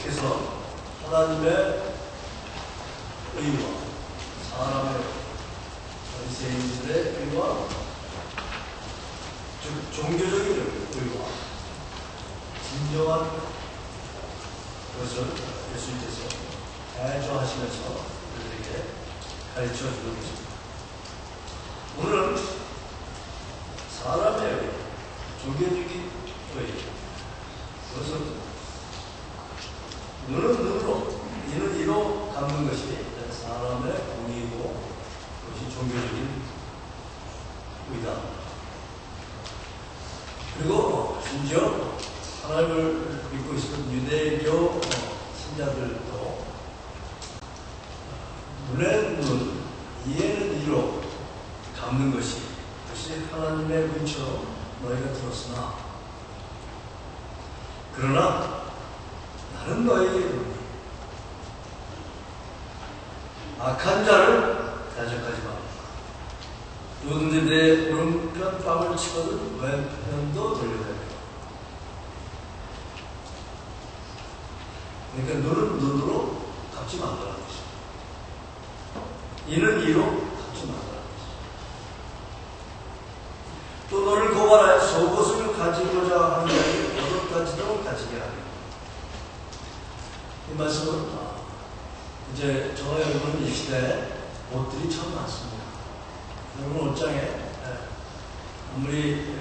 계속해서 하나님의 의와 사람의 바리새인들의 의와 즉 종교적인 의와 진정한 것을 예수님께서 대조하시면서 우리에게 가르쳐주고 계십니다. 오늘은 사람의 의, 종교적인 의, 그것은 눈은 눈으로, 이는 이로 갚는 것이 사람의 공의이고 그것이 종교적인 의다. 그리고 심지어 하나님을 믿고 있는 유대교 신자들도 눈에는 눈, 이에는 이로 갚는 것이 그것이 하나님의 문처럼 너희가 들었으나 그러나 나는 너희에게 악한 자를 대적하지 마라. 누구든지 내 오른편 뺨을 치거든 왼편도 돌려대라. 그러니까 눈은 눈으로 갚지 말라는 것입니다. 이는 이로 갚지 말라는 것입니다. 또 너를 고발하여 속옷을 가지고자 하는 자에게 옷까지도 가지게 하라. 이 말씀은 이제 저와 여러분은 이 시대에 옷들이 참 많습니다. 여러분 옷장에 아무리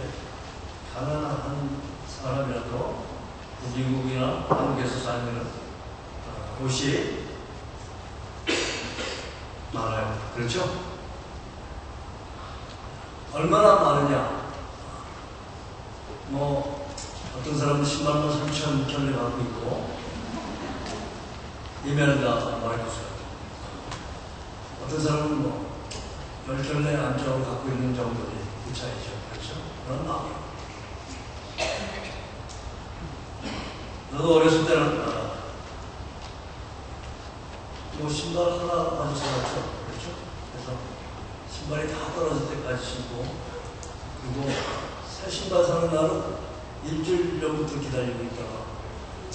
가난한 사람이라도 미국이나 한국에서 살면 옷이 많아요. 그렇죠? 얼마나 많으냐? 뭐 어떤 사람은 10만원, 3,000켤레 갖고 있고 이면에다 말해주세요. 어떤 사람은 뭐 10켤레 안쪽으로 갖고 있는 정도의 그 차이죠. 그렇죠? 그런 마음이에요. 나도 어렸을 때는 뭐 신발 하나 가지고 살았죠. 그렇죠? 그래서 신발이 다 떨어질 때까지 신고, 그리고 새 신발 사는 날은 일주일 전부터 기다리고 있다가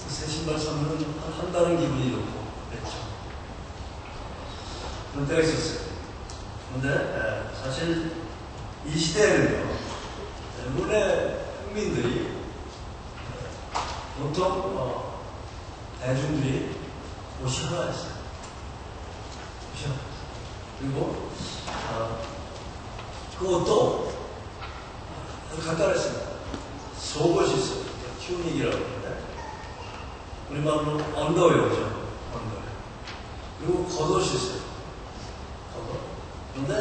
새 신발 사면 한 달은 기분이 좋고 그랬죠. 그런 때가 있었어요. 그런데 사실 이 시대에는요, 대부분의 국민들이 보통 대중들이 옷이 하나 있어요. 옷이 하나 있어요. 그리고 그 옷도 아주 간단했습니다. 속옷이 있어요. 튜닉이라고 하는데 우리말로 언더웨어죠. 언더웨어. 그리고 겉옷이 있어요. 겉옷. 그런데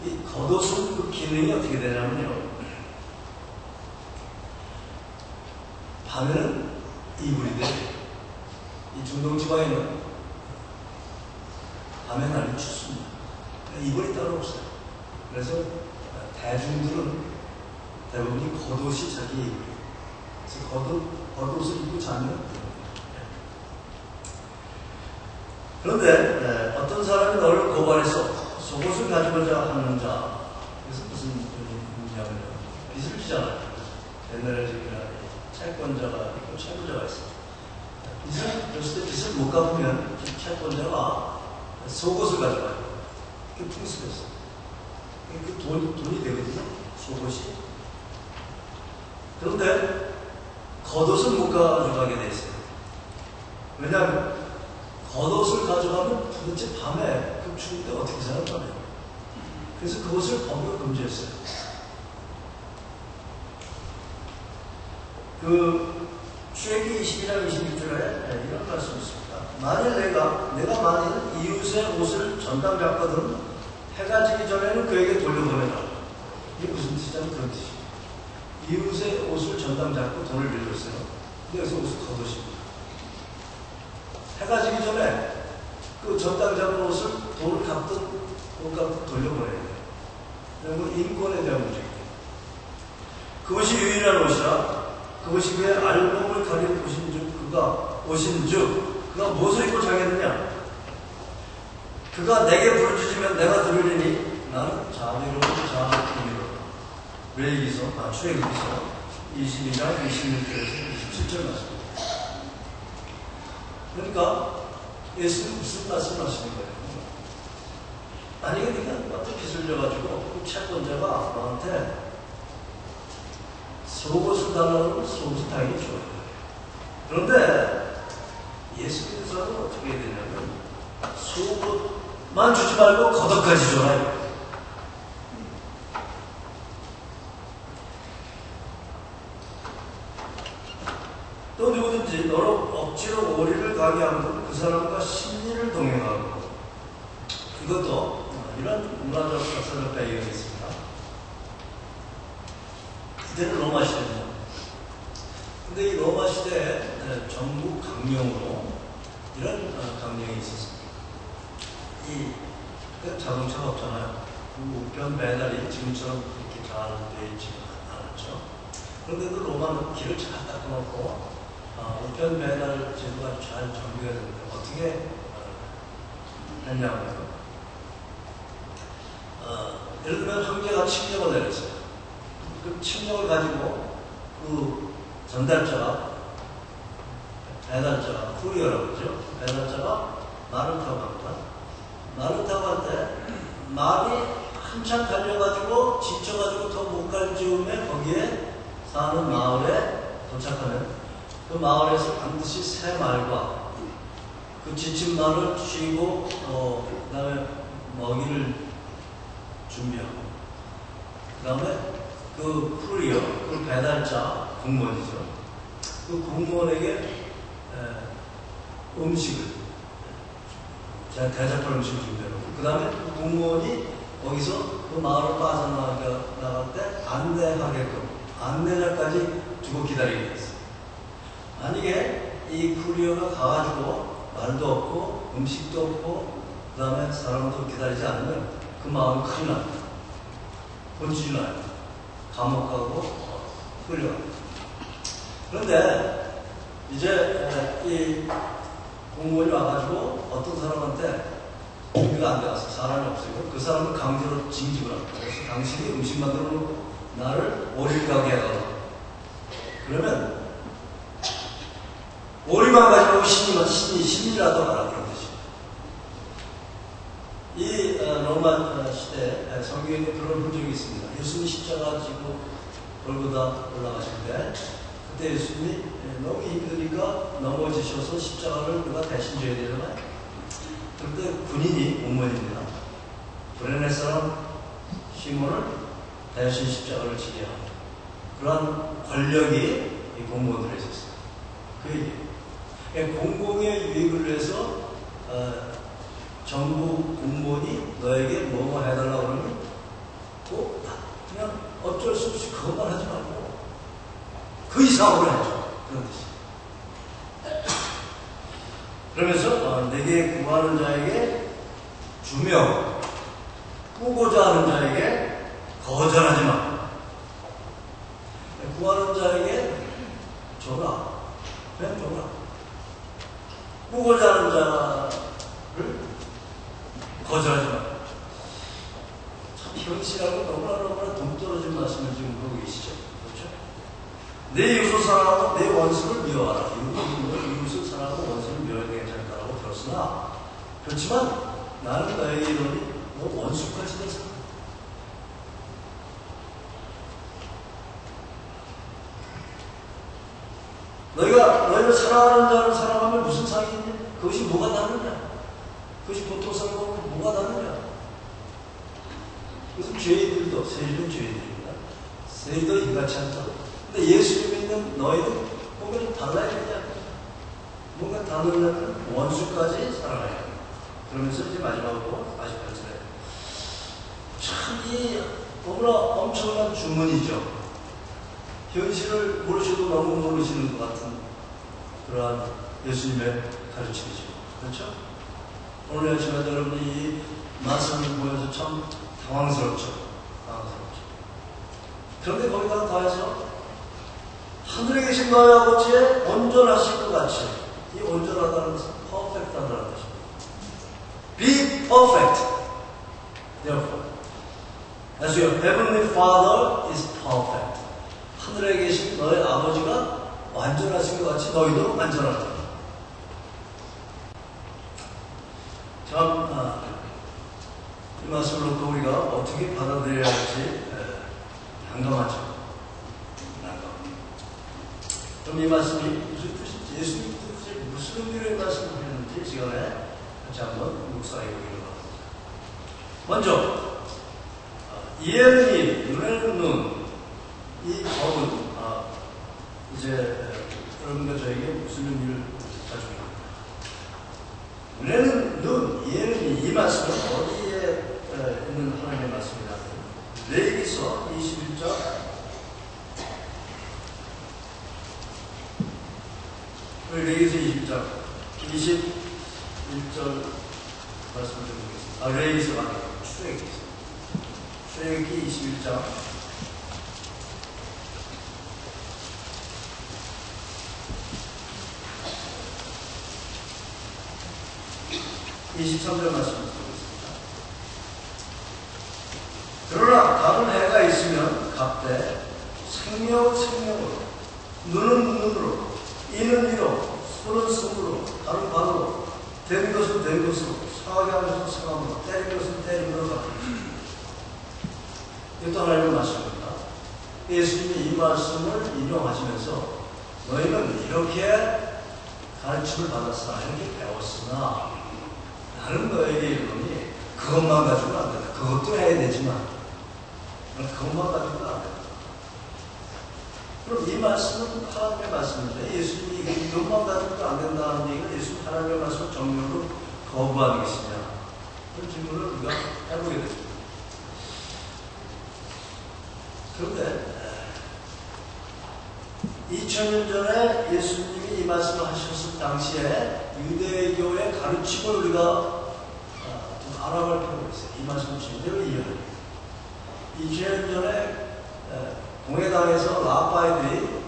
이 겉옷은 그 기능이 어떻게 되냐면요, 밤에는 이불이 돼요. 이 중동 지방에는 밤에는 아주 춥습니다. 이불이 따로 없어요. 그래서 대중들은 대부분이 겉옷이 자기 이불이에요. 그래서 겉옷을 입고 자면 그런데 어떤 사람이 너를 고발해서 속옷을 가지고자 하는 자, 그래서 무슨 의미냐면요, 빚을 지잖아요. 옛날에 채권자가 있고 채무자가 있어요. 빚을 줬을 때 빚을 못 갚으면 채권자가 속옷을 가져가요. 그게 풍습이었어요. 그 돈이 되거든요, 속옷이. 그런데 겉옷은 못 가져가게 돼 있어요. 왜냐하면 겉옷을 가져가면 도대체 밤에 그 추울 때 어떻게 살을 거예요. 그래서 그것을 법으로 금지했어요. 그 출애굽기 22장 26절에 이런 말씀이 있습니다. 만일 내가 만일 이웃의 옷을 전당 잡거든 해가 지기 전에는 그에게 돌려보내라. 이게 무슨 뜻이냐면 그런 뜻이에요. 이웃의 옷을 전당 잡고 돈을 빌렸어요. 근데 여기서 옷을 겉옷입니다. 해가 지기 전에 그 전당 잡은 옷을 돈을 갚든 못 갚든 돌려보내야 돼요. 그리고 인권에 대한 문제입니다. 그것이 유일한 옷이라 그것이 그의 알몸을 가리고 오신즉 그가 무엇을 입고 자겠느냐? 그가 내게 부르짖으면 내가 들으리니 나는 자비로운 자비로다. 출애굽기서 22장 26절에서 27절 말씀입니다. 그러니까 예수는 무슨 말씀을 하시는 거예요? 만약에 네가 어떤 빚을 져가지고 그 채권자가 너한테 속옷을 달라고 속옷을 당연히 줘요. 그런데 예수 믿는 사람은 어떻게 해야 되냐면 속옷만 주지 말고 겉옷까지 줘라. 또 누구든지 너로 억지로 오리를 가게 하면 그 사람과 심리를 동행하고, 이것도 이런 문화적 역사적 배경이 있습니다. 그때는 로마 시대입니다. 근데 이 로마 시대에 전국 강령으로 이런 강령이 있었습니다. 자동차가 없잖아요. 우편 배달이 지금처럼 이렇게 잘 되어 있지 않았죠. 그런데도 로마는 길을 잘 닦아놓고 우편 배달 제도가 잘 정비가 됐는데 어떻게 했냐고요. 예를 들면 황제가 칙령을 내렸어요. 그 칙령을 가지고 그 전달자가, 배달자가, 쿠리어라고 그러죠. 배달자가 말을 타고 갑니다. 말을 타고 갈 때 말이 한참 달려가지고 지쳐가지고 더 못 갈 즈음에 거기에 사는 마을에 도착하면 그 마을에서 반드시 새 말과 그 지친 말을 쉬고 그 다음에 먹이를 준비하고, 그 다음에 그 쿠리어, 그 배달자, 공무원이죠. 그 공무원에게 음식을, 대접할 음식을 준비하고, 그 다음에 그 공무원이 거기서 그 마을을 빠져나갈 때 안내하게끔 안내자까지 두고 기다리게 됐어요. 만약에 이 쿠리어가 가가지고 말도 없고 음식도 없고 그 다음에 사람도 기다리지 않으면 그 마을은 큰일 납니다. 본질 나요. 감옥 가고 끌려갑니다. 그런데 이제 이 공무원이 와가지고 어떤 사람한테 준비가 안 돼서 사람이 없어요. 그 사람을 강제로 징집을 합니다. 그래서 당신이 음식 만들어 놓고 나를 오리를 가게 해달라. 그러면 오리만 가지고 신이라도 가라, 그런 뜻입니다. 이 로마 시대에 성경에 그런 흔적이 있습니다. 예수님이 십자가 지고 골고다 올라가실 때 그때 예수님이 너무 힘이 드니까 넘어지셔서 십자가를 누가 대신 져야 되잖아요. 그때 군인이 공무원입니다. 브레네 사람 시몬을 대신 십자가를 지게 합니다. 그러한 권력이 이 공무원들에 있었어요. 그 얘기예요. 공공의 유익을 위해서 정부 공무원이 너에게 뭐뭐 해달라고 그러면 그냥 어쩔 수 없이 그것만 하지 말고 그 이상으로 해줘. 그런 뜻이에요. 그러면서 내게 구하는 자에게 주며 꾸고자 하는 자에게 거절하지 마. 구하는 자에게 줘라. 그냥 줘라. 꾸고자 하는 자를 거절하지 마. 참 현실하고 너무나 동떨어진 말씀을 지금 하고 계시죠. 그렇죠? 내 이웃을 사랑하고 내 원수를 미워하라. 이웃을 사랑하고 원수를 미워해야 괜찮다라고 들었으나, 그렇지만 나는 너에게 이르노니 너 원수까지 돼서 너희가 사랑하는 자를 사랑하면 무슨 상이 있냐? 그것이 뭐가 다르냐? 그것이 보통 사람하고 뭐가 다르냐? 그것은 죄인들도, 세리는 죄인들입니다. 세리도 인같이 않다. 근데 예수를 믿는 너희도 뭔가 좀 달라야 되지 않냐? 뭔가 다르려면 원수까지 사랑해야 합니다. 그러면서 이제 마지막으로 48절에 참 이 너무나 엄청난 주문이죠. 현실을 모르셔도 너무 모르시는 것 같은 그러한 예수님의 가르침이죠. 그렇죠? 오늘 아침에 여러분이 이 말씀을 보면서 참 당황스럽죠. 그런데 거기다가 더해서 하늘에 계신 너희 아버지의 온전하실 것 같이, 이 온전하다는 것은 퍼펙트하다는 것입니다. Be perfect. Therefore, as your heavenly Father is perfect. 하늘에 계신 너희 아버지가 완전하신 것 같이 너희도 완전하다. 참, 이 말씀을 놓고 우리가 어떻게 받아들여야 할지 난감하죠. 그럼 이 말씀이 무슨 뜻인지, 예수님 뜻이 무슨 의미로 이 말씀을 하셨는지 시간에 같이 한번 묵상해 보기로 합니다. 먼저, 이해는 눈에는 눈, 이 법은 이제 여러분과 저에게 무슨 의미를 가지고 있습니다. 눈에는 눈, 이해는 이 말씀은 어디에 있는 하나님의 말씀이냐? 레위기서 21장 레위기서 20장 21절 말씀을 드리겠습니다. 레위기서 아니에요. 출애굽기 21장 23절 말씀을 드리겠습니다. 그러나 다른 해가 있으면 갑대 생명은 생명으로, 눈은 눈으로, 이는 이로, 손은 손으로, 발은 발로, 된 것은 된 것으로, 상하게 하는 것은 상함으로, 때린 것은 때림으로 갚습니다. 이것도 하나님의 말씀입니다. 예수님이 이 말씀을 인용하시면서 너희는 이렇게 가르침을 받았으나, 이렇게 배웠으나 나는 너에게 이르노니 그것만 가지고는 안 된다. 그것도 해야 되지만 그것만 가지고는 안 된다. 그럼 이 말씀은 하나님의 말씀인데 예수님이 이것만 가지고는 안 된다는 얘기가 예수님 하나님의 말씀을 정면으로 거부하는 것이냐, 그런 질문을 우리가 해보게 됩니다. 그런데 2000년 전에 예수님이 이 말씀을 하셨을 당시에 유대교의 가르침을 우리가 좀 알아볼 필요가 있어요. 이 말씀을 제대로 이해하는. 2000년 전에 동해당에서 라파이들이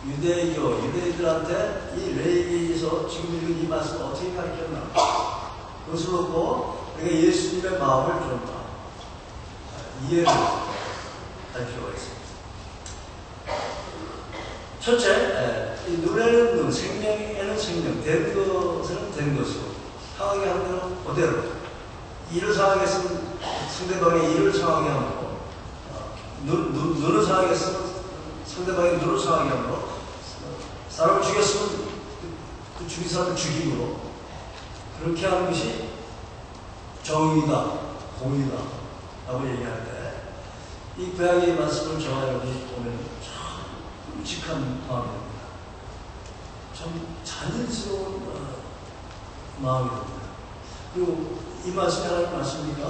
유대인들한테 이 레위기서 지금 읽은 이 말씀을 어떻게 가르쳤나, 그것을 놓고 우리가 예수님의 마음을 좀 이해를 할 필요가 있습니다. 첫째, 이 눈에는 눈, 생명에는 생명, 된 것은 된 것으로, 상하게 하는 대로 그대로, 이를 상하게 했으면 상대방의 이를 상하게 하므로, 눈을 상하게 했으면 상대방의 눈을 상하게 하므로, 사람을 죽였으면 그 죽인 사람을 죽임으로, 그렇게 하는 것이 정의다, 공의다 라고 얘기할 때, 이 구약의 말씀을 저와 여러분이 보면 참 끔찍한 마음입니다. 참 잔인스러운 마음이 듭니다. 그리고 이 말씀이 하나님 말씀이니까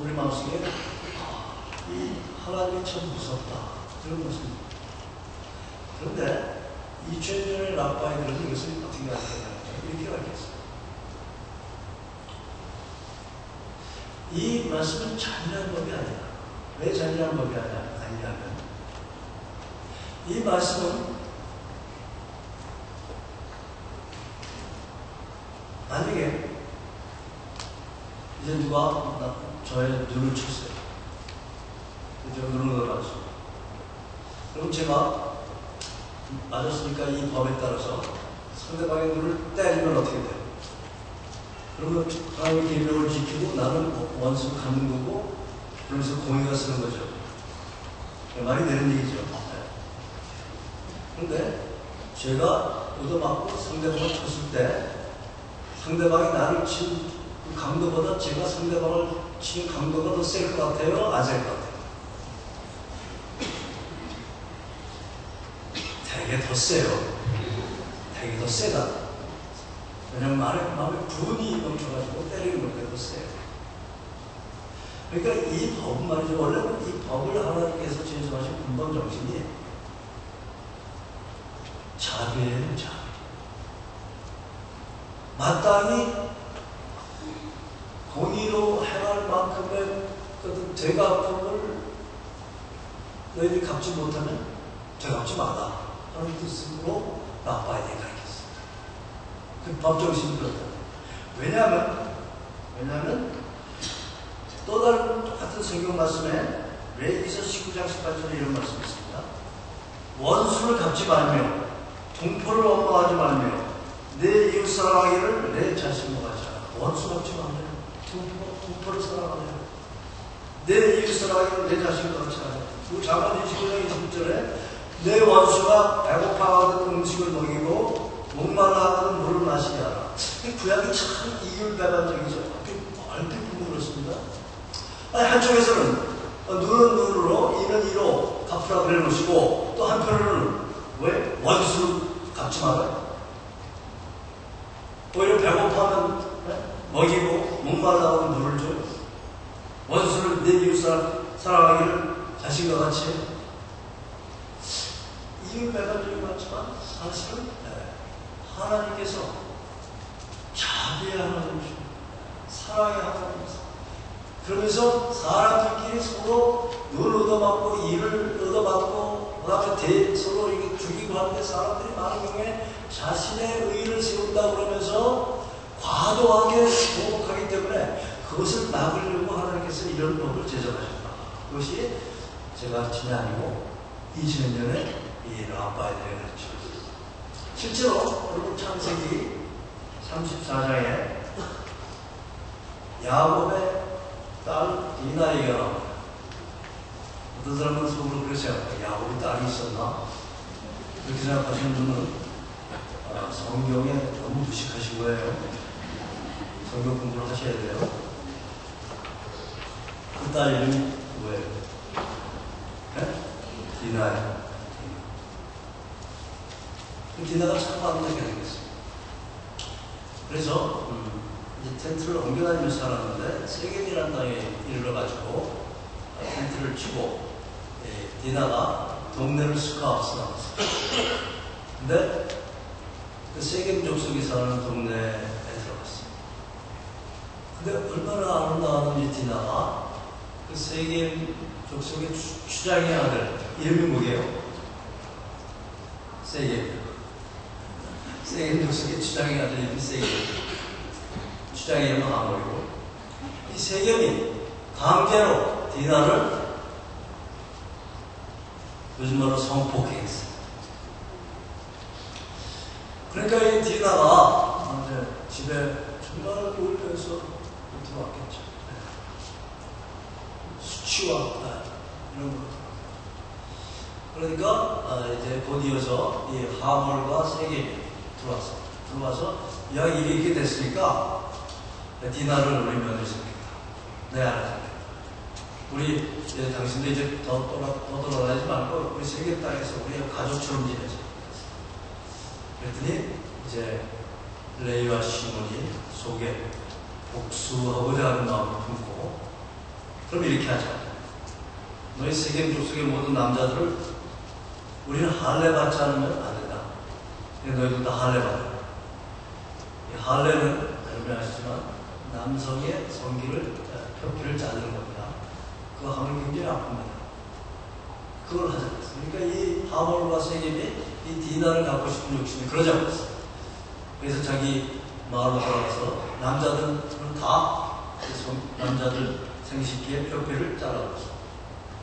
우리 마음속에 이 하나님이 참 무섭다, 그런 것입니다. 그런데 2000년의 라파이들은 이것을 어떻게 가르쳤냐, 이렇게 가르쳤어요. 이 말씀은 잔인한 법이 아니야. 왜 잔인한 법이 아니냐면, 이 말씀은 만약에 이제 누가 저의 눈을 쳤어요. 제가 눈을 넣어놨어요. 그럼 제가 맞았으니까 이 법에 따라서 상대방의 눈을 때리면 어떻게 돼요? 그러면 하나님의 계명을 지키고 나는 원수를 갚는 거고, 그러면서 공의가 쓰는 거죠. 말이 되는 얘기죠. 그런데 제가 얻어맞고 상대방을 쳤을 때 상대방이 나를 친 그 강도보다 제가 상대방을 친 강도가 더 셀 것 같아요? 안 셀 것 같아요? 되게 더 세요. 되게 더 세다. 왜냐면 마음에 분이 넘쳐가지고 때리는 것보다 더 세요. 그러니까 이 법은 말이죠. 원래는 이 법을 하나님께서 제시하신 근본 정신이 자비예요, 자비. 마땅히 공의로 행할 만큼의 되갚음을 너희들이 갚지 못하면 되갚지 마라 하는 뜻으로 라파이드에 가르쳤어요. 그 법 정신이 그렇다. 왜냐하면 또 다른 똑같은 성경 말씀에 레위기서 19장 18절에 이런 말씀이 있습니다. 원수를 갚지 말며 동포를 업무하지 말며 내 이웃 사랑하기를 내 자신과 같이 하라. 원수 갚지 말아요. 부모를 사랑하며 내 이웃 사랑하며 내 자식을 같이 하며 그 자만 29장 20절에 내 원수가 배고파하는 음식을 먹이고 목말라하는 물을 마시게 하라. 이 구약이 참 이율배반적이죠. 얼핏 보면 그렇습니다. 아니, 한쪽에서는 눈은 눈으로 이는 이로 갚으라 그래 놓으시고 또 한편으로는 왜? 원수를 갚지 말아요. 오히려 배고파하면 먹이고 목말라하면 물을 줘요. 원수를 내 이웃 사랑하기를 자신과 같이 이율배반적이 맞지만 사실은 하나님께서 자비의 하나님이십니다. 사랑의 하나님이십니다. 그러면서 사람들끼리 서로 눈 얻어맞고 이를 얻어맞고 그 다음에 서로 이렇게 죽이고 하는데 사람들이 많은 경우에 자신의 의의를 세운다 그러면서 과도하게 보복하기 때문에 그것을 막으려고 하나님께서 이런 법을 제정하셨다. 그것이 제가 가르침이 아니고 20년 전에 이 라파엘의 가르침. 실제로 여러분 창세기 34장에 야곱의 딸 디나 얘기가 나옵니다. 어떤 사람은 속으로 그렇게 생각합니다. 야곱이 딸이 있었나? 그렇게 생각하시는 분은 성경에 너무 무식하신 거예요. 성경 공부를 하셔야 돼요. 그 딸 이름이 뭐예요? 네? 디나예요. 디나가 참 아름답게 생겼어요. 그래서 이제 텐트를 옮겨다니면서 살았는데 세겜이라는 땅에 이르러가지고 텐트를 치고 디나가 동네를 스카우스 나왔어요. 근데 그 세겜 족속이 사는 동네에 들어갔어요. 근데 얼마나 아름다웠는지 디나가 그 세겜 족속의 추장의 아들 이름이 뭐예요? 세겜 족속의 추장의 아들 이름이 세겜. 추장의 이름은 아모리고 이 세겜이 강제로 디나를 요즘 말로 성폭행했어요. 그러니까 이 디나가 이제 집에 정말 울면서 들어왔겠죠. 수치와 이런 거. 그러니까 이제 곧 이어서 이 하몰과 세겜이 들어와서 야 일이 이렇게 됐으니까 디나를 우리 며느리 생겼다. 네, 알았습니다. 우리 당신도 이제 더 돌아다니지 말고 우리 세겜 땅에서 우리 가족처럼 지내자. 그랬더니 이제 레이와 시몬이 속에 복수하고자 하는 마음을 품고 그럼 이렇게 하자. 너희 세겜 족속의 모든 남자들을 우리는 할례 받지 않으면 안 된다. 너희도 다 할례 받아. 이 할례는 여러분 아시지만 남성의 성기를 표피를 자르는 겁니다. 그거 하면 굉장히 아픕니다. 그걸 하자. 그러니까 이 하몰과 세겜이 이 디나를 갖고 싶은 욕심이 그러자고 했어요. 그래서 자기 마을로 돌아가서 남자들은 다 남자들 생식기에 표피를 잘라버렸어요.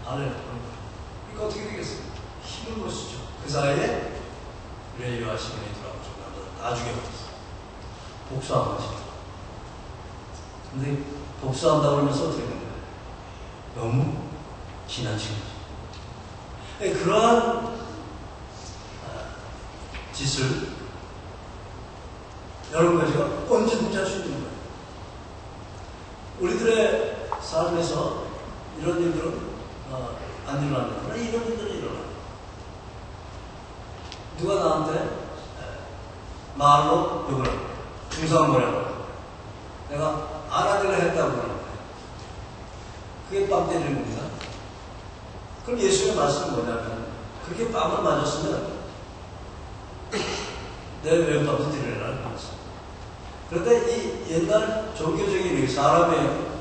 할례를 하는 거예요. 그러니까 어떻게 되겠어요? 힘을 못 쓰죠. 그 사이에 레이와 시몬이 들어가서 남자들 다 죽여버렸어요. 복수한 거지. 근데 복수한다고 그러면서 어떻게 된 거예요? 너무 지나친 거죠. 그러한 짓을 여러 가지가 언제든지 할 수 있는 거예요. 우리들의 삶에서 이런 일들은 안 일어납니다. 그러나 이런 일들은 일어나요. 누가 나한테 말로 욕을 합니다. 중상거리라고 합니다. 내가 안 하기로 했다고 그러는 거예요. 그게 뺨 때리는 겁니다. 그럼 예수의 말씀은 뭐냐면 그렇게 뺨을 맞았으면 내 왼뺨도 때리라는 거였어요. 그런데 이 옛날 종교적인 사람의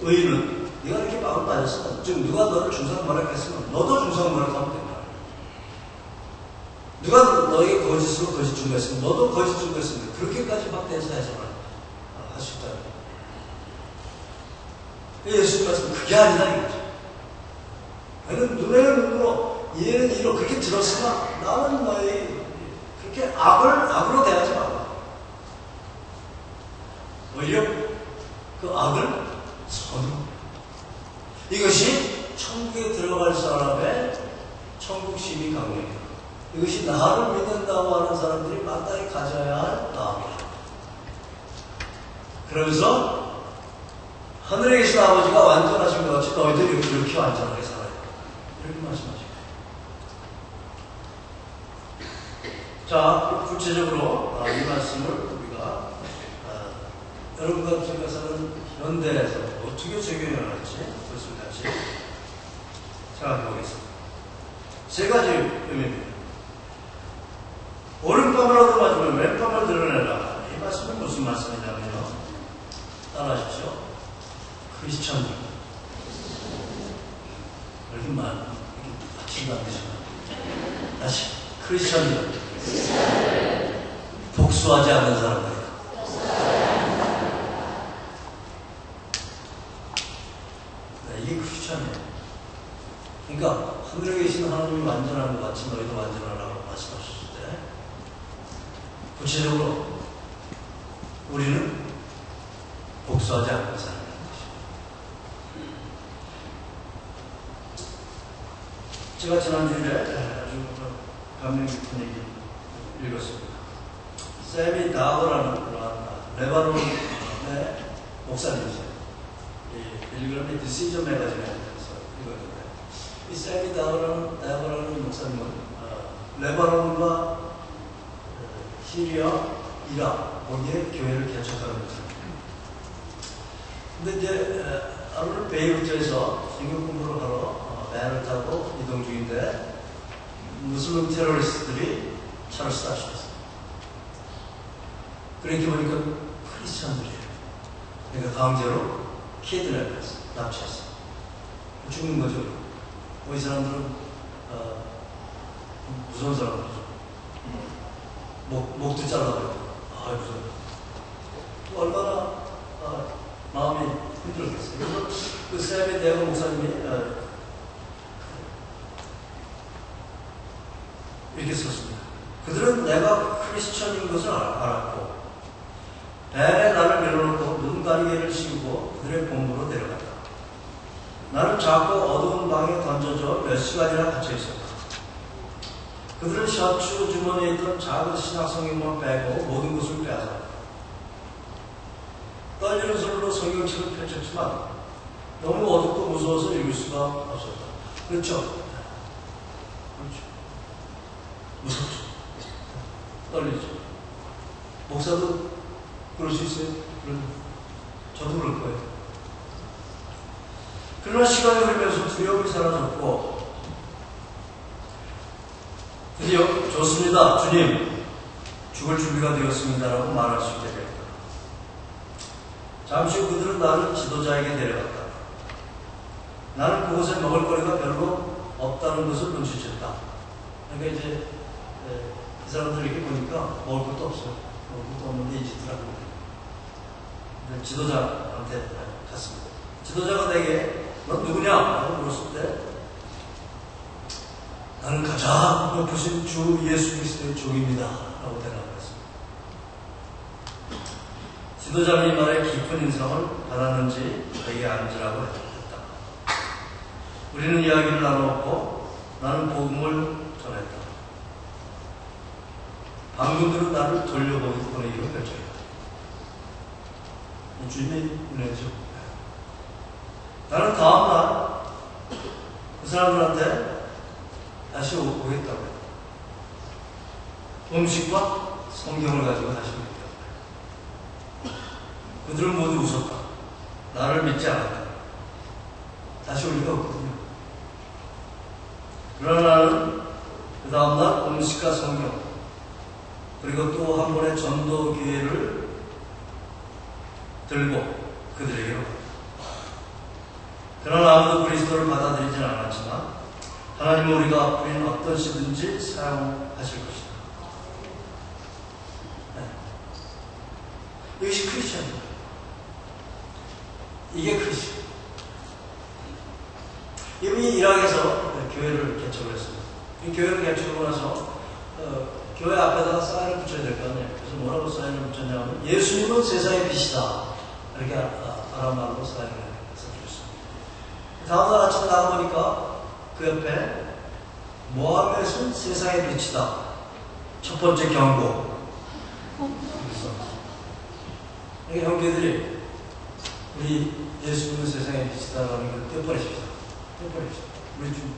의의는 네가 이렇게 뺨을 맞았으면 즉 누가 너를 중상모략했으면 너도 중상모략하면 된다. 누가 너에게 거짓으로 거짓 증거했으면 너도 거짓 증거했으면 그렇게까지 확대해서 해석을 할 수 있다. 예수님 말씀 그게 아니다 이거죠. 너는 눈에는 눈으로 이해는 이로 그렇게 들었으나 나는 너희 그렇게 악으로 대하지 마라. 오히려 그 그 악을 선으로. 이것이 천국에 들어갈 사람의 천국 시민 강령이다. 이것이 나를 믿는다고 하는 사람들이 마땅히 가져야 할 마음이다. 그러면서 하늘에 계신 아버지가 완전하신 것 같이 너희들이 이렇게 완전하게 살아야 돼. 이렇게 말씀하시고. 자, 구체적으로 이 말씀을 우리가 여러분과 제가 사는 현대에서 어떻게 적용을 할지 그것을 같이 생각해 보겠습니다. 세 가지 의미입니다. 오른밤을 얻어맞으면 왼밤을 드러내라. 이 말씀은 무슨 말씀이냐면요. 따라하십시오. 크리스천. 이렇게 받침도 안 되시나. 다시. 크리스천들. 복수하지 않는 사람들. 네, 이게 크리스천이에요. 그러니까 하늘에 계신 하나님이 완전한 것 같이 너희도 완전하라고 말씀하셨을 때 구체적으로 우리는 복수하지 않는 사람이라는 것입니다. 제가 지난주에 아주 감명 깊은 얘기 읽었습니다. 세미 다거라는 그러한 레바논의 목사님이세요. 빌그램의 디시전 매거진에서 읽었는데 이 세미 다거라는 목사님은 레바논과 시리아, 이라크 거기에 교회를 개척하는 목사입니다. 근데 이제 하루는 베이루트에서 성경 공부를 하러 배를 타고 이동 중인데 무슬림 테러리스트들이 차를 쏴주셨어요. 그렇게 보니까 크리스천들이에요. 그러니까 강제로 키드랩했어요. 납치했어요. 죽는 거죠. 이 사람들은 무서운 사람들이죠. 목도 잘라버리고 무서워. 또 얼마나 마음이 힘들었겠어요. 그래서 그 세미 대거 목사님이 이렇게 썼습니다. 그들은 내가 크리스천인 것을 알았고 배에 나를 밀어놓고 눈 가리개를 씌우고 그들의 본부로 데려갔다. 나는 작고 어두운 방에 던져져 몇 시간이나 갇혀 있었다. 그들은 셔츠 주머니에 있던 작은 신약 성경만 빼고 모든 것을 빼앗았다. 떨리는 손으로 성경책을 펼쳤지만 너무 어둡고 무서워서 읽을 수가 없었다. 그렇죠? 그렇죠. 무섭죠. 떨리죠. 목사도 그럴 수 있어요. 저도 그럴 거예요. 그러나 시간이 흐르면서 두려움이 사라졌고 드디어 좋습니다. 주님, 죽을 준비가 되었습니다라고 말할 수 있게 되었다. 잠시 후 그들은 나를 지도자에게 데려갔다. 나는 그곳에 먹을거리가 별로 없다는 것을 눈치챘다. 그러니까 이제 이 사람들 이렇게 보니까 먹을 것도 없어요. 먹을 것도 없는데 이 짓을 하고 있는. 지도자한테 갔습니다. 지도자가 내게 넌 누구냐? 라고 물었을 때 나는 가장 높으신 주 예수 그리스도의 종입니다. 라고 대답했습니다. 지도자는 이 말에 깊은 인상을 받았는지 내게 앉으라고 했다. 우리는 이야기를 나누었고 나는 복음을 전했다. 방금들은 나를 돌려보내기로 결정했다. 주님의 은혜죠. 나는 다음날 그 사람들한테 다시 오겠다고 했다. 음식과 성경을 가지고 다시 오겠다고. 그들은 모두 웃었다. 나를 믿지 않았다. 다시 올 리가 없거든요. 그러나 나는 그 다음날 음식과 성경 그리고 또 한 번의 전도 기회를 들고 그들에게로 갔다. 그러나 아무도 그리스도를 받아들이진 않았지만 하나님은 우리가 뿌리는 어떤 씨든지 사용하실 것이다. 네. 이것이 크리스천입니다. 이게 크리스천. 이분이 이락에서 교회를 개척을 했습니다. 이 교회를 개척하고 나서 교회 앞에다가 사인을 붙여야 될 거 아니에요. 그래서 뭐라고 사인을 붙였냐면 예수님은 세상의 빛이다. 이렇게 아람말로 사용해서 주셨습니다. 다음날 아침에 나가보니까 그 옆에 모하멧은 세상의 빛이다. 첫 번째 경고. 그래서 형제들이 우리 예수님은 세상의 빛이다라는 걸 떼버리십시오. 떼버리십시오. 우리 지금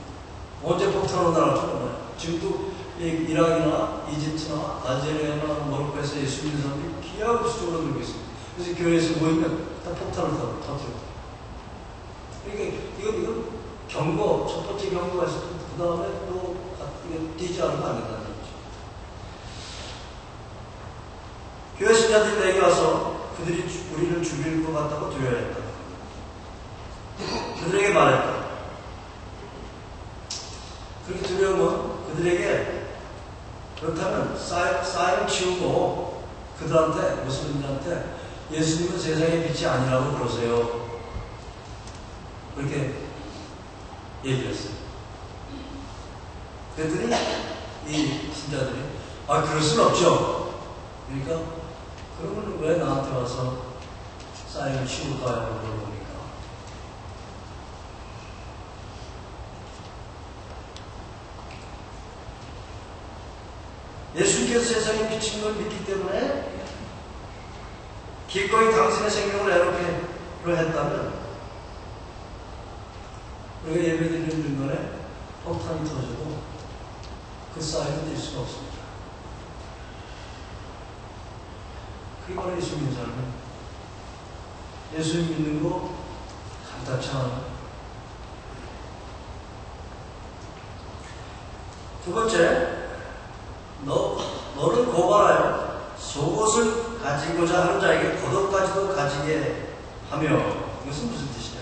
언제 폭탄 온다는 줄 몰라요. 지금도 이라크나 이집트나 알제리아나 모로코에서 예수 믿는 사람들이 기하고 수적으로 늘고 있습니다. 그래서 교회에서 모이면 다 폭탄을 터뜨려요. 그러니까 이거 경고, 첫 번째 경고가 있었고 그 다음에 또 이거 뛰지 않으면 안 된다는 거죠. 교회 신자들이 내게 와서 그들이 우리를 죽일 것 같다고 두려워했다. 그들에게 말했다. 그렇게 두려우면 그들에게 그렇다면 쌓여 치우고 그들한테 무슬림들한테 예수님은 세상의 빛이 아니라고 그러세요. 그렇게 얘기했어요. 그랬더니 이 신자들이 그럴 순 없죠. 그러니까 그러면 왜 나한테 와서 쌓여 치울까요? 물어보니까 예수님께서 세상에 비친 걸 믿기 때문에 기꺼이 당신의 생명을 애롭게로 했다면 우리가 예배드리는 중간에 폭탄이 터져도 그 쌓임을 뛸 수가 없습니다. 그게 바로 예수 믿는 사람은 예수 믿는 거 간단치 않아요. 두 번째, 너를 고발하여 속옷을 가지고자 하는 자에게 겉옷까지도 가지게 하며. 이것은 무슨 뜻이냐?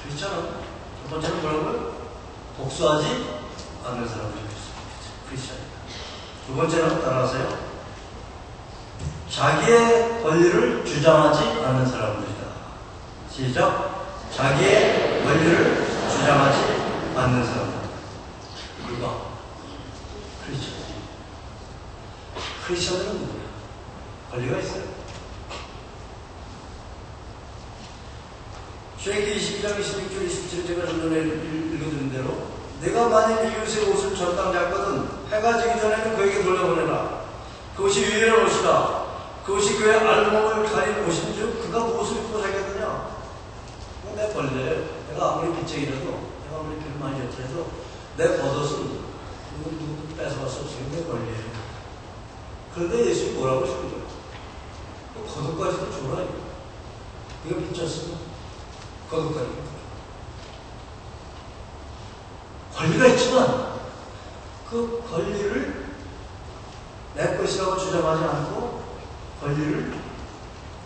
크리스천은 첫 번째는 뭐라고요? 복수하지 않는 사람들이 크리스천이다. 두 번째는 따라하세요. 자기의 권리를 주장하지 않는 사람들이다. 시작. 자기의 권리를 주장하지 않는 사람들. 누가? 크리스천. 크리스천은 누구야? 권리가 있어요. 쉐기 22장 26절 27절 제가 좀 전에 읽어드린 대로 내가 만일 이웃의 옷을 절당 잡거든 해가 지기 전에는 그에게 돌려보내라. 그것이 유일한 옷이다. 그것이 그의 알몸을 가린 옷인즉 그가 무엇을 입고 자겠느냐? 내 권리예요. 내가 아무리 빚쟁이라도 내가 아무리 빚을 많이 졌더라도 내 겉옷은 누구도 뺏어갈 수 없어요. 내 권리예요. 그런데 예수님이 뭐라고 하시는 거예요? 겉옷까지도 줘라. 이거 빚졌으면 겉옷까지. 권리가 있지만 그 권리를 내 것이라고 주장하지 않고 권리를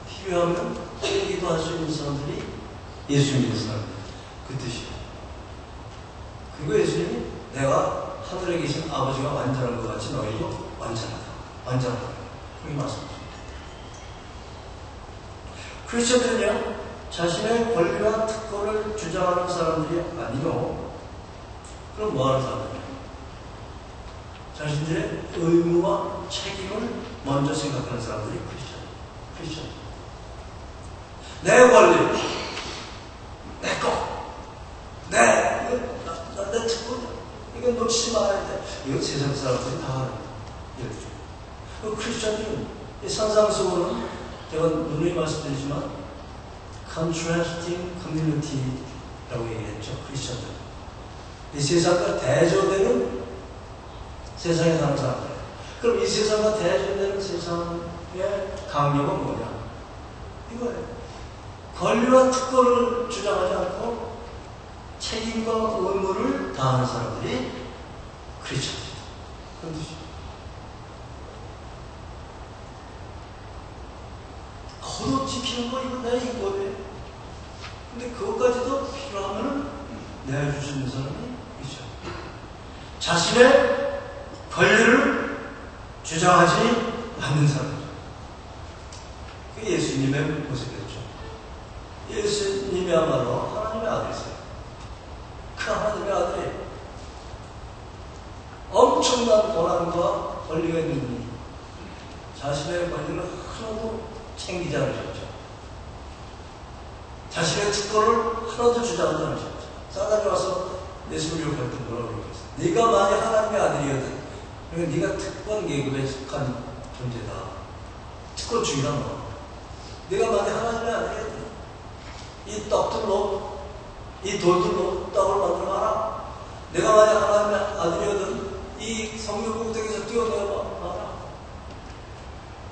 필요하면 떼기도 할 수 있는 사람들이 예수님 믿는 사람입니다. 그 뜻이에요. 그리고 예수님이 내가 하늘에 계신 아버지가 완전한 것 같이 너희도 완전하다. 완전하다. 그렇게 말씀하십니다. 크리스천들은요, 자신의 권리와 특권을 주장하는 사람들이 아니요. 그럼 뭐 하는 사람들이에요? 자신들의 의무와 책임을 먼저 생각하는 사람들이 크리스천. 내 권리, 내 거, 내 특권, 이건 놓치지 말아야 돼. 이건 세상 사람들이 다 하는 거예요. 크리스천들은 이 산상수호는 제가 누누이 말씀드리지만 contrasting community라고 얘기했죠. 크리스천들. 이 세상과 대조되는 세상에 사는 사람들. 그럼 이 세상과 대조되는 세상의 강력은 뭐냐? 이거예요. 권리와 특권을 주장하지 않고 책임과 의무를 다하는 사람들이 크리스천입니다. 그런 뜻이에요. 겉옷 지키는 거 이거 내 인권이에요. 근데 그것까지도 필요하면 내어주시는 사람이 있죠. 자신의 권리를 주장하지 않는 사람. 그게 예수님의 모습이었죠. 예수님이야말로 하나님의 아들이세요. 그 하나님의 아들이 엄청난 고난과 권리가 있는 분이 자신의 권리를 하나도 챙기지 않으셨죠. 자신의 특권을 하나도 주지 않는다는 것이죠. 사단이 와서 예수를 욕할 때 뭐라고 그러겠어? 네가 만약 하나님의 아들이거든. 그러니까 네가 특권 계급에 속한 존재다. 특권주의란 거. 네가 만약 하나님의 아들이거든. 이 떡들로, 이 돌들로 떡을 만들어 봐라. 내가 만약 하나님의 아들이거든. 이 성령공덕에서 뛰어내려봐라.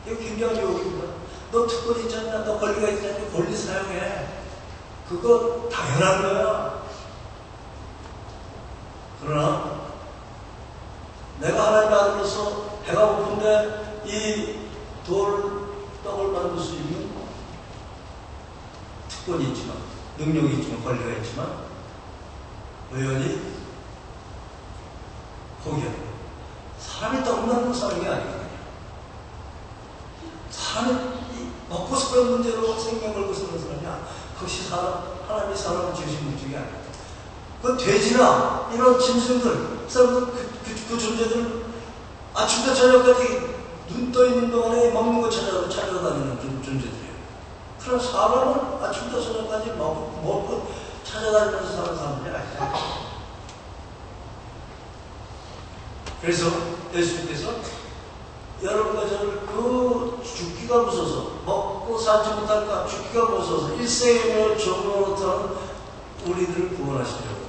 이거 굉장히 욕입니다. 너 특권 있지 않냐? 너 권리가 있지 않냐? 권리 사용해. 그거 당연한 거야. 그러나 내가 하나님의 아들로서 배가 고픈데 이 떡을 만들 수 있는 특권이 있지만, 능력이 있지만, 권리가 있지만 의원이 포기하고 사람이 떡 만들고 사는 게 아니거든요. 사람이 먹고 사는 문제로 생명 걸고 사는 사람이야. 그것이 하나님이 사람을 지으신 목적이 아닙니다. 그 돼지나 이런 짐승들, 그 존재들 아침부터 저녁까지 눈 떠 있는 동안에 먹는 거 찾아다니는 존재들이에요. 그런 사람은 아침부터 저녁까지 먹고 찾아다니면서 사는 사람들이 아니에요. 그래서 예수님께서 여러분과 저를 그 죽기가 무서워서 먹고 살지 못할까 죽기가 무서워서 일생을 종로로부터는 우리들을 구원하시려고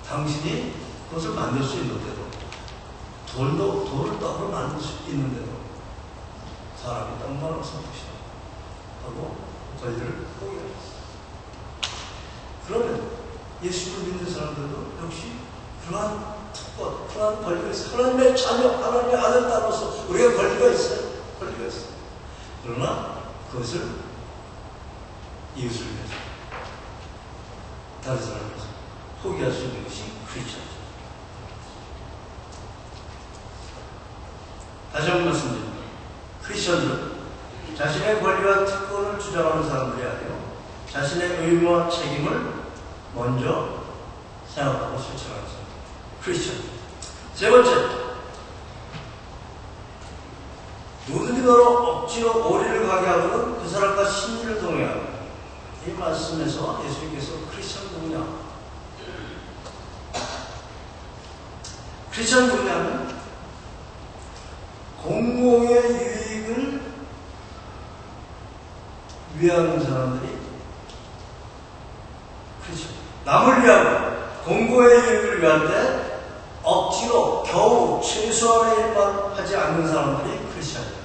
당신이 그것을 만들 수 있는데도 돌을 떡으로 만들 수 있는데도 사람이 떡만으로 선택시켜 하고 권리를 포기했어. 그러면 예수를 믿는 사람들도 역시 그러한 특권, 그러한 권리가 있어요. 하나님의 자녀, 하나님의 아들 따로서 우리가 권리가 있어요. 권리가 있어요. 그러나 그것을 이웃을 위해서, 다른 사람을 위해서 포기할 수 있는 것이 크리스천이죠. 다시 한번 말씀드립니다. 크리스천들은 자신의 권리와 특권을 주장하는 사람들이 아니라 자신의 의무와 책임을 먼저 생각하고 실천하는 사람. 크리스천. 세 번째, 누구든지 너로 억지로 오리를 가게 하고는 그 사람과 심리를 동행하고. 이 말씀에서 예수님께서 크리스천 누구냐? 크리스천 누구냐면 공공의 유익을 위하는 사람들이 크리스천. 남을 위하고 공공의 유익을 위할 때 억지로 겨우 최소한의 일만 하지 않는 사람들이 크리스천이에요.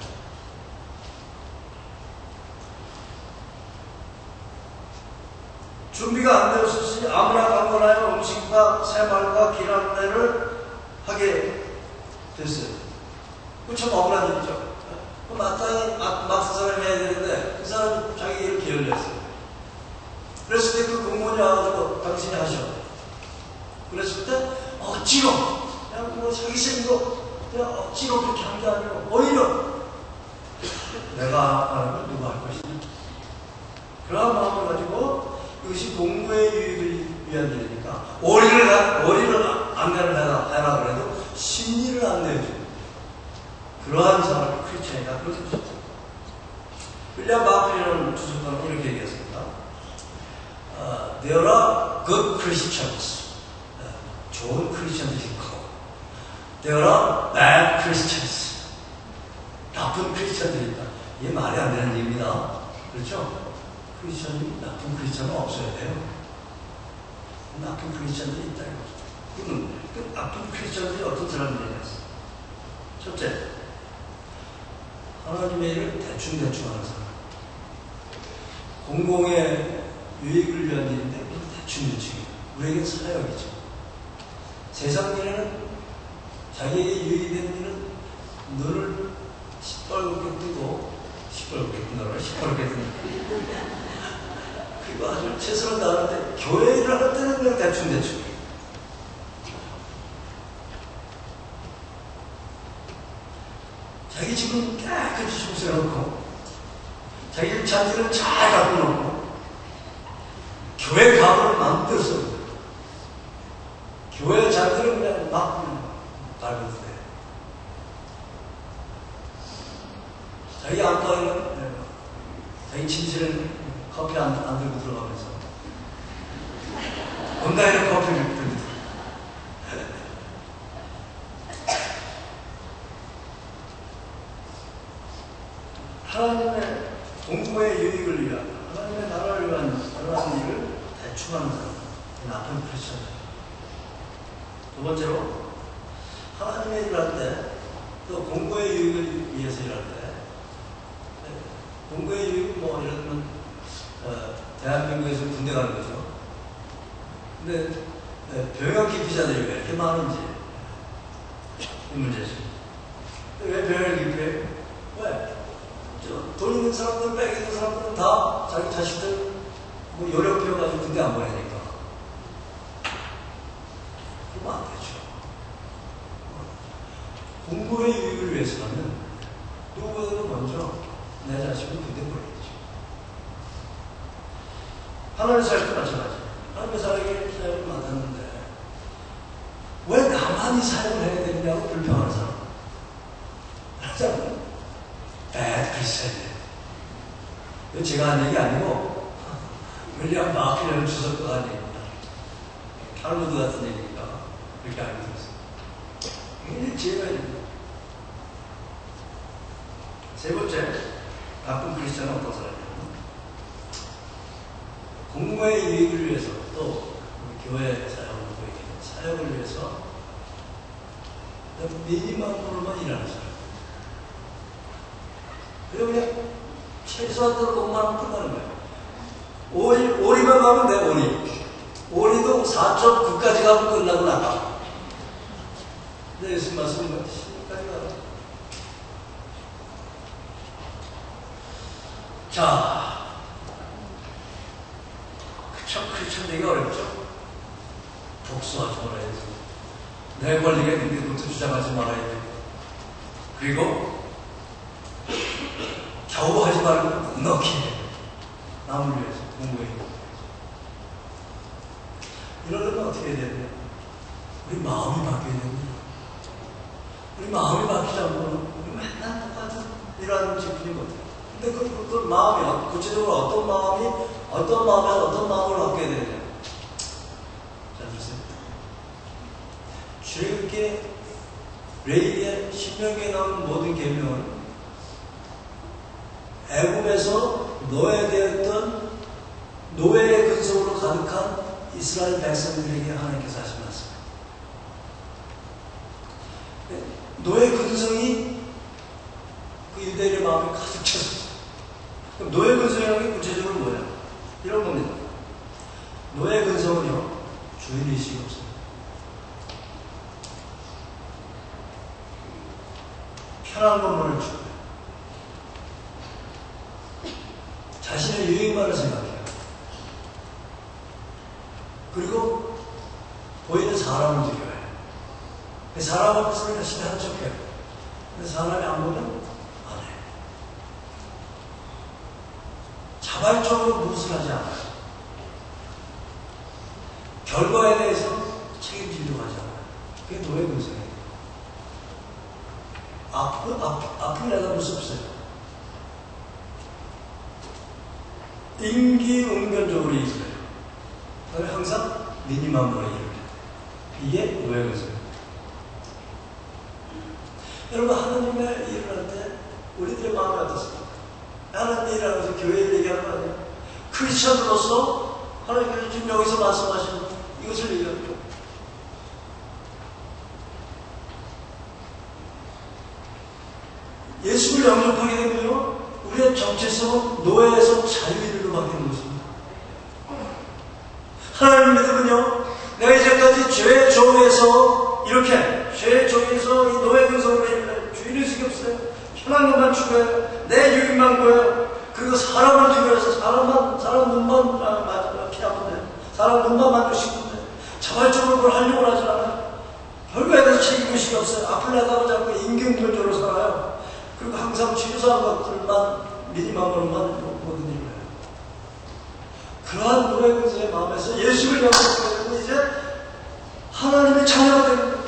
준비가 안 되었으니 아무나 강건하여 음식과 새말과 길 안내를 하게 됐어요. 그거 참 억울한 일이죠. 마땅히 막사 사람이 해야 되는데 그 사람이 자기 일을 게을렸어요. 그랬을 때 그 공무원이 와가지고 당신이 하셔. 그랬을 때 억지로 그냥 뭐 자기 생각 그냥 억지로 그렇게 한 게 아니고 오히려 내가 하는 걸 누가 할 것이냐. 그런 마음을 가지고 이것이 공부의 유익을 위한 일이니까 오리를 안내를 해라 그래도 심리를 안내해주고 그러한 사람이 크리스천이다. 그렇게 보셨죠. 윌리엄 바클리는 주석가는 이렇게 얘기했습니다. There are good Christians. 좋은 크리스천들이 있고 There are bad Christians. 나쁜 크리스천들이 있다. 이게 말이 안 되는 얘기입니다. 그렇죠? 나쁜 크리스천은 없어야 돼요. 나쁜 크리스천들이 있다. 그러면 그 나쁜 크리스천들이 어떤 사람들이냐면 첫째, 하나님의 일을 대충 하는 사람. 공공의 유익을 위한 일인데 대충. 우리에게는 사역이죠. 세상 일에는 자기에게 유익이 되는 일은 눈을 시뻘겋게 뜨고 시뻘겋게 뜨는 그리고 아주 최선을 다하는데 교회 일을 할 때는 그냥 대충 자기 집은 깨끗이 청소해놓고 자기 잔디는 잘 닦아놓고 교회 가구를 만들어서 교회 잔디는 그냥 막 밟아도 돼. 자기 안방에는 자기 침실은 커피 안 들고 들어가면서 온다이는 커피를 들고 하나님의 공부의 유익을 위한, 하나님의 나라를 위한 그러한 일을 대충 하는 사람, 나쁜 크리스천이에요. 두 번째로, 하나님의 일을 할 때, 또 공부의 유익을 위해서 일할 때, 공부의 유익은 뭐, 예를 들면, 대한민국에서 군대 가는 거죠. 근데, 병역 기피자들이 왜 이렇게 많은지, 이 문제죠. 왜 병역 기피해요? 왜? 돈 있는 사람들, 백 있는 사람들은 다 자기 자식들 뭐 요령 피워가지고 군대 안 보내니까. 그러면 안 되죠. 공부의 유익을 위해서는 누구보다도 먼저 내 자식을 군대 보내야죠. 하나님의 사역도 마찬가지예요. 하나님의 사역을 맡았는데 왜 나만 이 사역을 해야 되느냐고 불평하는 사람. 하자면 bad Christian. 이거 제가 한 얘기 아니고 윌리엄 마키라는 주석가가 한 얘기입니다. 탈무드 같은 얘기니까 그렇게 알고 들었어요. 굉장히 지혜가 있습니다. 세 번째, 나쁜 크리스천은 어떤 사람이냐면 공부의 유익을 위해서 또 교회 사역을 위해서 미니멈으로만 일하는 사람. 그리고 그냥 최소한으로 돈만 하면 끝나는 거예요. 오리만 가면 돼, 오리. 오리도 4.9까지 가면 끝나고 나가. 근데 예수님 말씀은 10까지 가요. 자, 크리스천 되기 어렵죠? 독수하지 말아야 돼. 내 권리가 있는데부터 주장하지 말아야 돼. 그리고 겨우 하지 말고 넉넉히 해. 남을 위해서, 공부해. 이러려면 어떻게 해야 되냐? 우리 마음이 바뀌어야 됩니다. 우리 마음이 바뀌지 않고는 우리 맨날 똑같은 이러한 제품이 못해요. 근데 그 마음이, 구체적으로 어떤 마음에 어떤 마음을 갖게 되냐? 잘 보세요. 주님께 레위기의 신명기에 나온 모든 계명은 애굽에서 노예되었던 노예의 근성으로 가득한 이스라엘 백성들에게 하나님께서 하신 말씀. 노예 근성이 그 유대인의 마음에 가득 찼어요. 그럼 노예 근성이라는 게 구체적으로 뭐냐? 이런 겁니다. 노예 근성은요, 주인의식이 없어요. 편한 것만을 주고 자신의 유익만을 생각해요. 그리고 보이는 사람을 두려워해요. 사람 앞에서 열심히 하는 척해요. 근데 사람이 안 보면 안 해요. 자발적으로 무엇을 하지 않아요. 결과에 대해서 책임지려고 하지 않아요. 그게 노예 근성이에요. 앞을 내다볼 수 없어요. 임기응변적으로 일을 해요. 그다음에 항상 미니멈으로 일을 해요. 이게 노예 근성이에요. 여러분, 하나님의 일을 할 때 우리들의 마음이 어떻습니까? 하나님의 일을 하면서 교회 일 얘기하는 거 아니에요? 크리스천으로서 하나님께서 지금 여기서 말씀하시는 이것을 얘기하죠. 예수를 영접하게 되면요, 우리의 정체성은 노예에서 자유인으로 바뀌는 것입니다. 하나님 믿으면요, 내가 이제까지 죄의 종에서 이렇게 죄의 종에서 이 노예 근성으로 주인의식이 없어요. 편한 것만 추구해요. 내 유익만 구해요. 그리고 사람을 두려워해서 사람 눈만 피하면 돼요. 사람 눈만 만족시키면 돼요. 자발적으로 뭘 하려고 하지 않아요. 결과에 대해서 책임의식이 없어요. 앞을 내다보지 않고 임기응변적으로 살아요. 그리고 항상 최소한 것들만 미니멈으로만 모든 일을 해요. 그러한 노예 근성의 마음에서 예수를 영접하게 되고 이제 하나님의 자녀가 됩니다.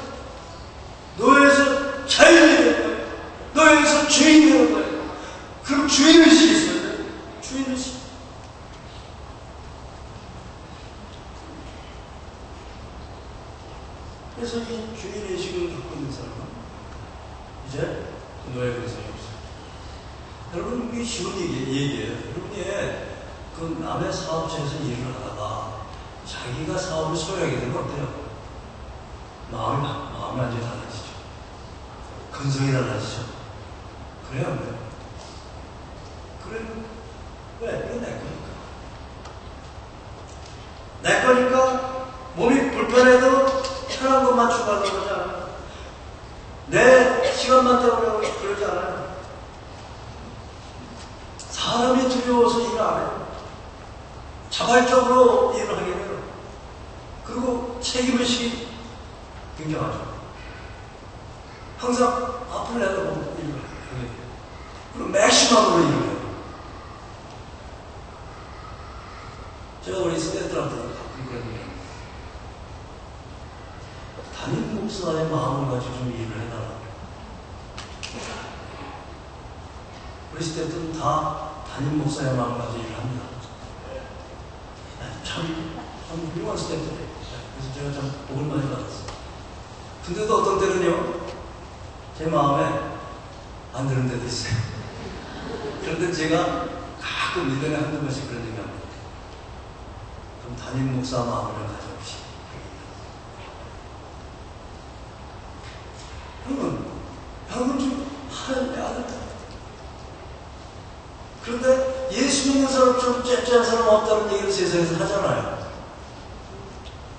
노예에서 자유인이 되는 거예요. 노예에서 주인이 되는 거예요. 그럼 주인의식이 있어야 돼요. 주인의식. 그래서 이 주인의식을 갖고 있는 사람은 이제 노예 근성이 없어요. 여러분, 이게 쉬운 얘기예요. 여러분이 그 남의 사업체에서 일을 하다가 자기가 사업을 소유하게 되면 어때요? 마음이 완전히 달라지죠. 근성이 달라지죠. 그래요, 안 돼요? 그래, 왜? 이건 내 거니까 몸이 불편해도 편한 것만 추구하려고 그러지 않아요. 내 시간만 때우려고 그러지 않아요. 사람이 두려워서 일을 안 해요. 자발적으로 일을 하게 돼요. 그리고 책임의식이 굉장하죠. 항상 앞을 내다보고 일을 하게 돼요. 그리고 맥시멈으로 일을 해요. 제가 우리 스태프들한테 가끔 그런 얘기합니다. 담임 목사의 마음을 가지고 좀 일을 해달라. 우리 스태프들은 다 담임 목사의 마음을 가지고 일을 합니다. 참 훌륭한 스태프들이에요. 그래서 제가 참 복을 많이 받았어요. 근데도 어떤 때는요, 제 마음에 안 드는 데도 있어요. 그런데 제가 가끔 1년에 한두 번씩 그런 얘기 합니다. 좀 담임 목사 마음을 가져봅시다. 형은 좀 하나님의 아들이다. 그런데 예수 믿는 사람처럼 째째한 사람 없다는 얘기를 세상에서 하잖아요.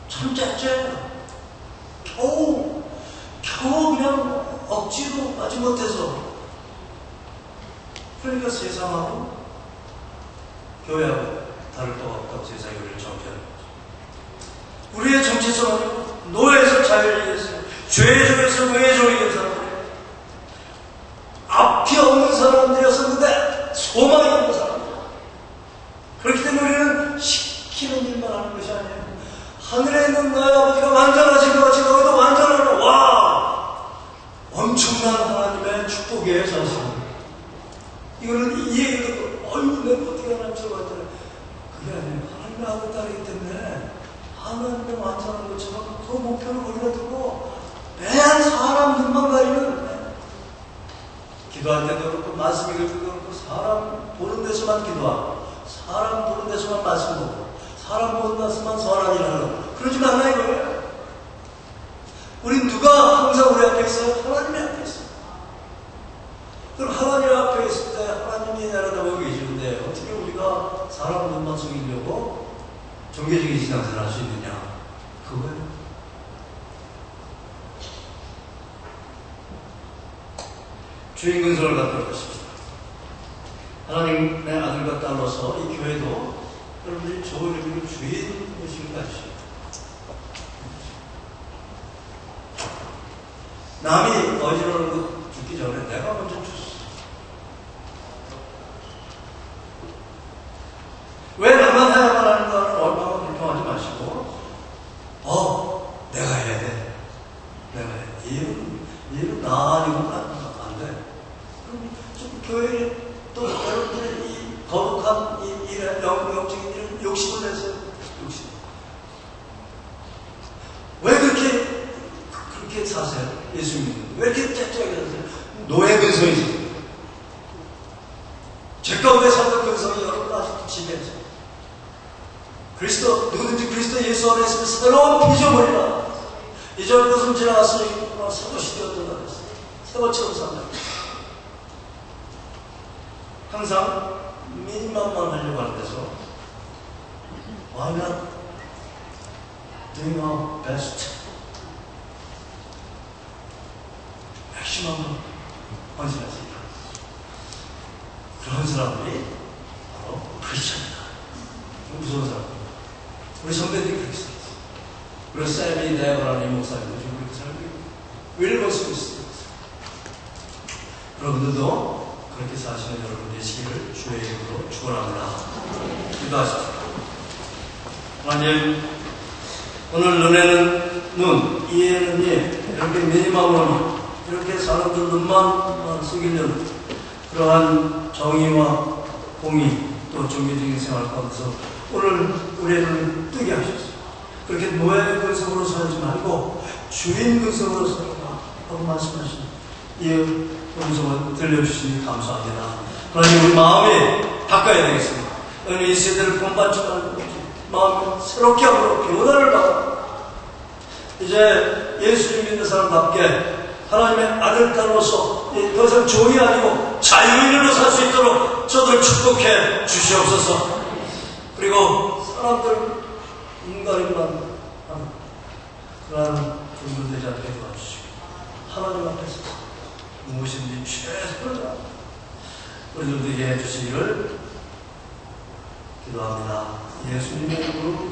참 째째해요. 겨우 그냥 억지로 하지 못해서. 그러니까 세상하고 교회하고 다를 바가 없다고 세상이 우리를 정죄하는 거죠. 우리의 정체성은 노예에서 자유를 이겼어요. 죄의 종에서 의의 종이 된 사람들이에요. 앞이 없는 사람들이었었는데 소망이 있는 사람들. 그렇기 때문에 우리는 시키는 일만 하는 것이 아니에요. 하늘에 있는 너의 아버지가 완전하신 것 같이 너희도 완전하라. 와! 엄청난 하나님의 축복이에요, 사실. 이거는 이 얘기를 듣고 내가 어떻게 하나님처럼 완전해. 그게 아니에요. 하나님의 아들 딸이기 때문에 하나님의 완전한 것처럼 그 목표를 우리가 두고 매한 사람들만 가리는 기도할 때도 그렇고 말씀 읽을 때도 그렇고 사람 보는 데서만 기도하고 사람 보는 데서만 말씀 보고 사람 보는 데서만 선한 일을 하고 그러지 말라 이거예요. 우린 누가 항상 우리 앞에 있어요? 하나님이 앞에 있어요. 그럼 하나님 앞에 있을 때 하나님이 내려다보고 계시는데 어떻게 우리가 사람 눈만 속이려고 종교적인 신앙생활을 할 수 있느냐? 그거예요. 주인 근성을 갖도록 하십시다. 하나님의 아들과 딸로서 이 교회도 여러분들이 좋은 의미로 주인 의식을 가지십니다. 남이 어지러운 것 죽기 전에 내가 먼저 줬어. 왜 나만 해야만 하는가를 얼마나 불평하지 마시고 내가 해야 돼. 내가 해야 돼. 얘는 나 아니고 안 돼. 그럼 좀 교회에 또 여러분들의 이 거룩한 이 일에 영적인 일을 욕심을 내세요. 욕심. 왜 그렇게 사세요? 예수 믿는 왜 이렇게 째째하게 사세요? 노예 근성이지. 죄 가운데 살던 근성이 여러분 아직도 지배하죠. 누구든지 그리스도 예수 안에 있으면 새로운 피조물이라. 이전 것은 지나갔으니 새것이 되었다 그랬어요. 새것처럼 산다. 항상 미니멈만 하려고 하는 데서 Why not doing our best? 맥시멈으로 헌신하세요. 그런 사람들이 바로 크리스천이다. 무서운 사람. 우리 선배들이 그렇게 살았어요. 우리 쌤이 대학원하는 이 목사님도 지금 그렇게 살고 있고 윌버 스미스 여러분들도 그렇게 사시는 여러분 되시기를 주의 이름으로 축원합니다. 기도하십시오. 하나님, 오늘 은혜는 눈, 이해는 예, 이렇게 미니멈으로 이렇게 사람들 눈만 속이는 그러한 정의와 공의 또 종교적인 생활 가운데서 오늘 우리의 눈을 뜨게 하셨습니다. 그렇게 노예 근성으로 살지 말고 주인 근성으로 살라 하고 말씀하신 이 음성을 들려주시니 감사합니다. 하나님, 우리 마음이 바꿔야 되겠습니다. 오늘 이 세대를 본받지만 마음을 새롭게 하고 변화를 받아 이제 예수님 믿는 사람답게 하나님의 아들, 딸로서 더 이상 종이 아니고 자유인으로 살 수 있도록 저들 축복해 주시옵소서. 그리고 사람들 인간이만 하는 그러한 분들 되지 않게 도와주시고 하나님 앞에서 무엇인지 최선을 다하는 우리들 되게 해주시기를 기도합니다. 예수님의 이름으로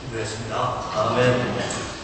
기도했습니다. 아멘.